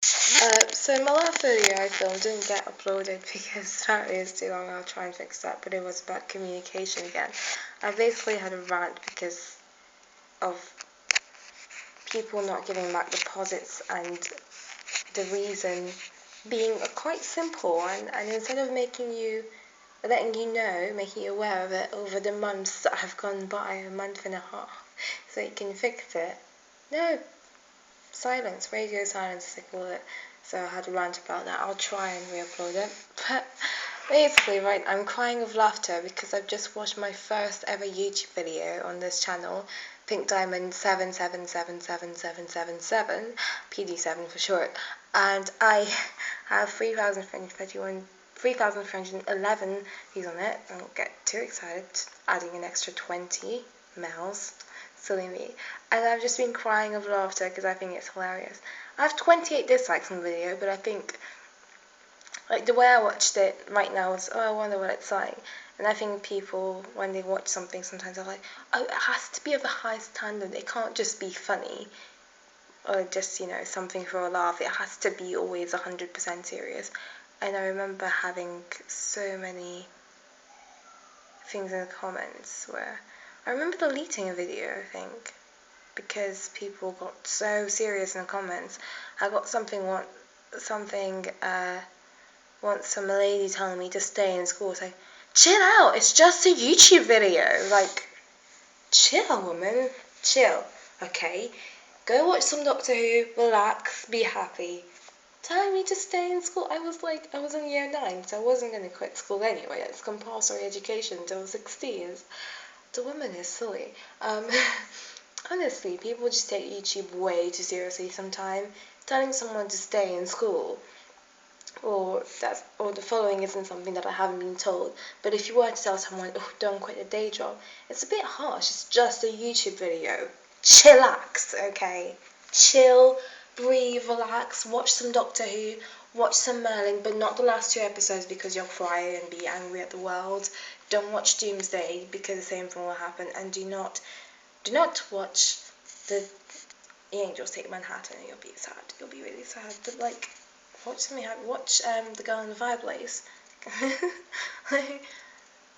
So my last video I filmed didn't get uploaded because apparently it's too long. I'll try and fix that, but it was about communication again. I basically had a rant because of people not giving back deposits, and the reason being quite simple, and instead of letting you know, making you aware of it over the months that have gone by, a month and a half, so you can fix it. No, silence, radio silence as they call it. So I had a rant about that. I'll try and re-upload it. But basically, right, I'm crying of laughter because I've just watched my first ever YouTube video on this channel, Pink Diamond 777777, PD7 for short, and I have 3,311 views on it. Don't get too excited, adding an extra 20 mils. Silly me. And I've just been crying of laughter because I think it's hilarious. I have 28 dislikes on the video, but I think, like, the way I watched it right now is, oh, I wonder what it's like. And I think people, when they watch something, sometimes they're like, oh, it has to be of a high standard. It can't just be funny or just, something for a laugh. It has to be always 100% serious. And I remember having so many things in the comments where I remember deleting a video, I think, because people got so serious in the comments. I got once some lady telling me to stay in school, saying, chill out, it's just a YouTube video. Like, chill, woman, chill, okay? Go watch some Doctor Who, relax, be happy. Telling me to stay in school, I was in year 9, so I wasn't going to quit school anyway. It's compulsory education until 16. The woman is silly. Honestly, people just take YouTube way too seriously sometimes. Telling someone to stay in school, or the following isn't something that I haven't been told. But if you were to tell someone, oh, don't quit a day job, it's a bit harsh. It's just a YouTube video. Chillax, okay? Chill, breathe, relax, watch some Doctor Who, watch some Merlin, but not the last 2 episodes because you'll cry and be angry at the world. Don't watch Doomsday because the same thing will happen, and do not watch the Angels Take Manhattan. You'll be sad. You'll be really sad. But like, watch something happy. Watch The Girl in the Fireplace.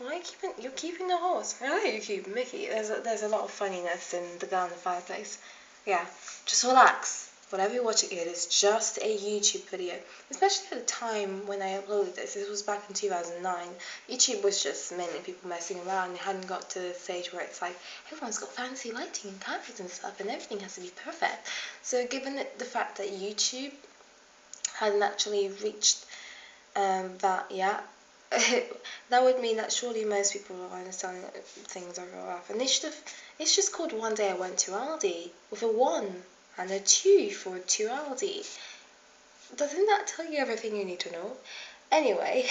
Like, you're keeping the horse? I know you keep Mickey. There's a lot of funniness in The Girl in the Fireplace. Yeah, just relax. Whatever you're watching, it is just a YouTube video. Especially at the time when I uploaded this. This was back in 2009. YouTube was just mainly people messing around. It hadn't got to the stage where it's like, everyone's got fancy lighting and cameras and stuff, and everything has to be perfect. So given the fact that YouTube hadn't actually reached that yet, that would mean that surely most people are understanding that things are real life. And it's just called One Day I Went to Aldi, with a 1 and a 2 for 2 Aldi. Doesn't that tell you everything you need to know? Anyway,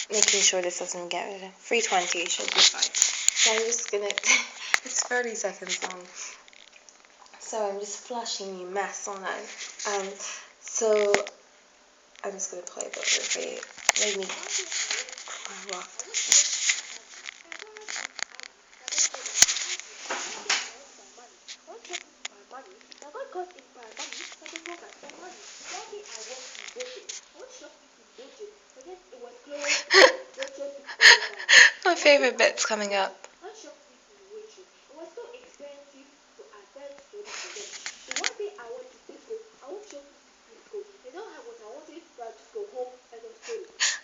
making sure this doesn't get rid of 320 should be fine. So I'm just gonna, it's 30 seconds long. So I'm just flushing the mess on it. So I'm just gonna play a bit of it. Made me cry laughter. My favorite bit's coming up.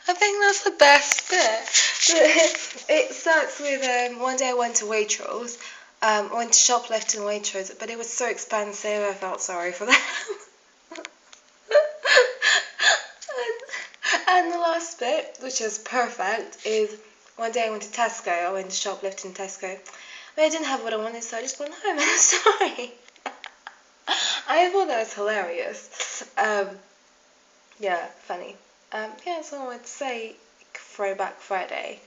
I think that's the best bit. It starts with one day I went to Waitrose. Went to shoplift in Waitrose, but it was so expensive I felt sorry for them. And the last bit, which is perfect, is one day I went to Tesco. I went to shoplift in Tesco. But I didn't have what I wanted, so I just went home. I'm sorry. I thought that was hilarious. Yeah, funny. Yeah, that's all I wanted to say. Throwback Friday.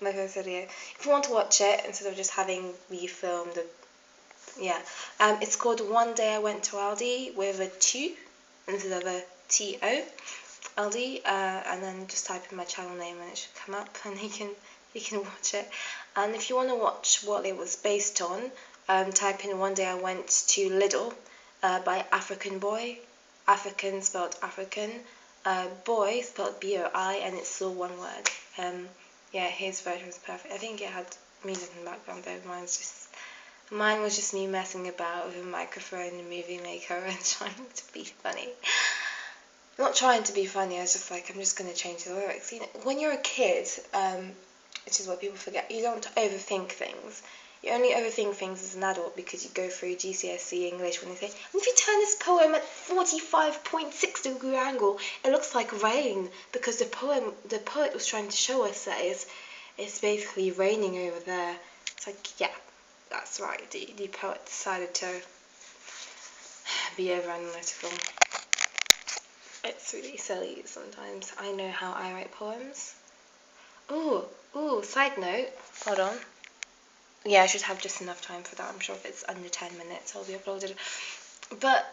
My first video. If you want to watch it instead of just having me filmed, it's called One Day I Went to Aldi with a 2 instead of a TO. Aldi, and then just type in my channel name and it should come up, and you can watch it. And if you want to watch what it was based on, type in One Day I Went to Lidl by African Boy. African spelled African, boy spelled BOI, and it's all one word. Yeah, his version was perfect. I think it had music in the background though. Mine was just me messing about with a microphone and movie maker and trying to be funny. Not trying to be funny, I was just like, I'm just going to change the lyrics. You know, when you're a kid, which is what people forget, you don't overthink things. You only overthink things as an adult because you go through GCSE English when they say, and if you turn this poem at 45.6 degree angle, it looks like rain, because the poet was trying to show us that it's basically raining over there. It's like, yeah, that's right, the poet decided to be over analytical. It's really silly sometimes. I know how I write poems. Ooh, side note. Hold on. Yeah, I should have just enough time for that. I'm sure if it's under 10 minutes, I'll be uploaded. But,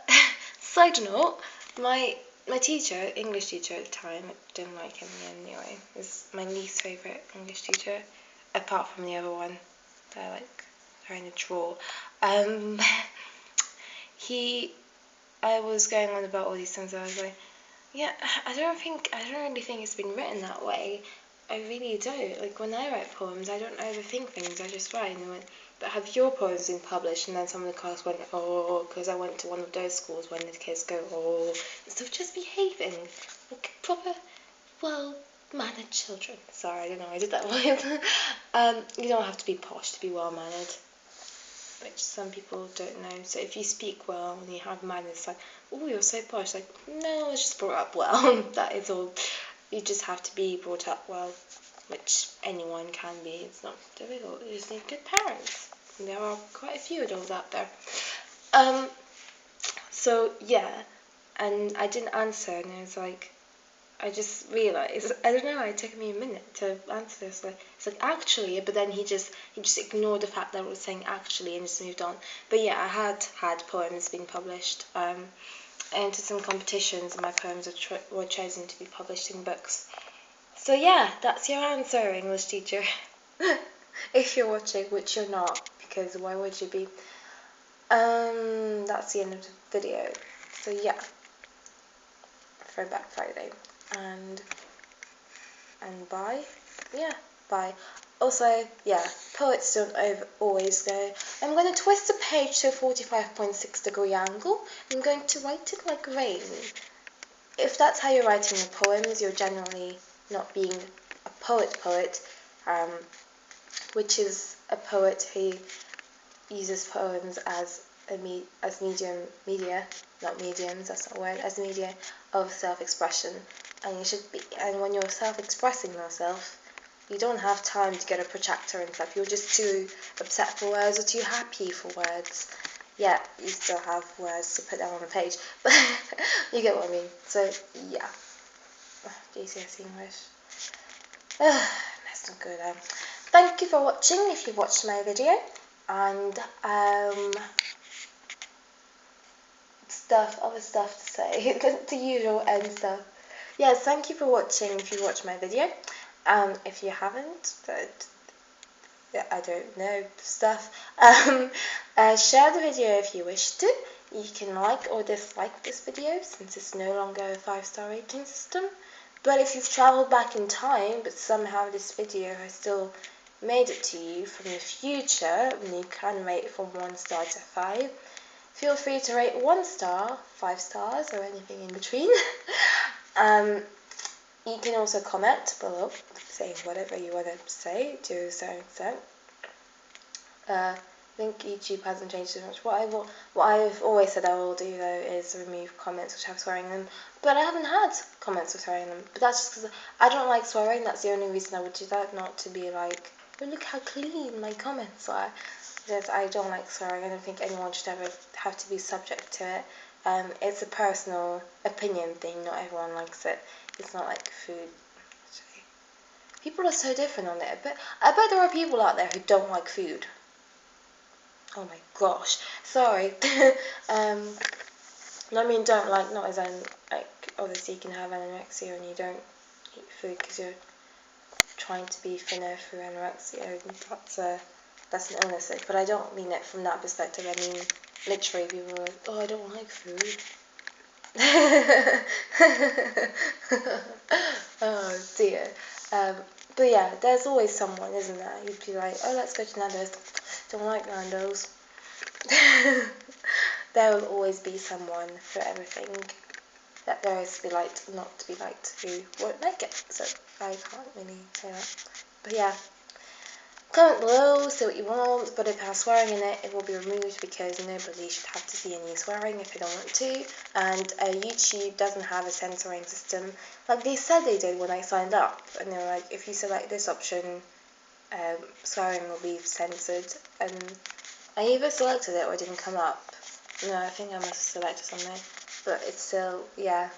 side note, my teacher, English teacher at the time, I didn't like him in the end anyway, was my least favourite English teacher, apart from the other one. They're like, they're in a drawer. I was going on about all these things, I was like, yeah, I don't really think it's been written that way. I really don't. Like, when I write poems, I don't overthink things, I just write and went, but have your poems been published? And then some of the class went, oh, because I went to one of those schools when the kids go, oh, instead of just behaving like proper, well-mannered children. Sorry, I don't know why I did that voice. You don't have to be posh to be well-mannered, which some people don't know. So if you speak well and you have manners, it's like, oh, you're so posh. Like, no, I was just brought up well. That is all. You just have to be brought up well, which anyone can be. It's not difficult. You just need good parents. And there are quite a few of those out there. So yeah, and I didn't answer, and I was like, I just realised, I don't know, it took me a minute to answer this. It's like, actually, but then he just ignored the fact that I was saying actually and just moved on. But yeah, I had poems being published. I entered some competitions and my poems were chosen to be published in books. So yeah, that's your answer, English teacher. If you're watching, which you're not, because why would you be? That's the end of the video. So yeah, Throwback Friday. And bye. Yeah, bye. Also, yeah, poets don't always go, I'm going to twist the page to a 45.6 degree angle. I'm going to write it like rain. If that's how you're writing your poems, you're generally not being a poet, which is a poet who uses poems as media, not mediums, that's not a word, as media of self-expression. And you should be, and when you're self-expressing yourself, you don't have time to get a protractor and stuff. You're just too upset for words or too happy for words. Yeah, you still have words to put down on a page, but you get what I mean. So yeah, GCSE English. That's not good. Thank you for watching. If you watched my video, and other stuff to say, the usual end stuff. Yes, thank you for watching. If you watched my video, if you haven't, I don't know stuff. Share the video if you wish to. You can like or dislike this video since it's no longer a 5-star rating system. But if you've travelled back in time, but somehow this video has still made it to you from the future, and you can rate from 1 star to 5, feel free to rate 1 star, 5 stars, or anything in between. You can also comment below, saying whatever you want to say to a certain extent. I think YouTube hasn't changed too much. What I've always said I will do though is remove comments which have swearing in them. But I haven't had comments with swearing in them. But that's just because I don't like swearing. That's the only reason I would do that. Not to be like, oh, look how clean my comments are. Because I don't like swearing. I don't think anyone should ever have to be subject to it. It's a personal opinion thing. Not everyone likes it. It's not like food. People are so different on there. But I bet there are people out there who don't like food. Oh my gosh. Sorry. I mean, don't like, not as in, like, obviously you can have anorexia and you don't eat food because you're trying to be thinner through anorexia. That's an illness. But I don't mean it from that perspective. I mean, literally, people are like, oh, I don't like food. Oh dear. But yeah, there's always someone, isn't there? You'd be like, oh, let's go to Nando's. Don't like Nando's. There will always be someone for everything that there is to be liked, not to be liked, who won't like it. So I can't really say that. But yeah. Comment below, say what you want, but if it has swearing in it, it will be removed because nobody should have to see any swearing if they don't want to. And YouTube doesn't have a censoring system like they said they did when I signed up. And they were like, if you select this option, swearing will be censored. And I either selected it or it didn't come up. No, I think I must have selected something. But it's still, yeah.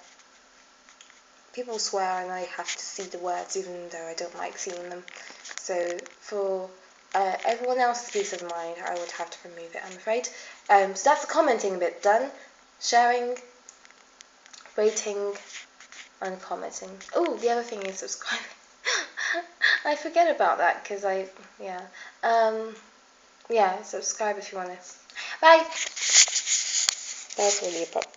People swear and I have to see the words even though I don't like seeing them. So for everyone else's peace of mind, I would have to remove it, I'm afraid. So that's the commenting bit done. Sharing, rating, and commenting. Oh, the other thing is subscribing. I forget about that because yeah, subscribe if you want to. Bye! That's really a problem.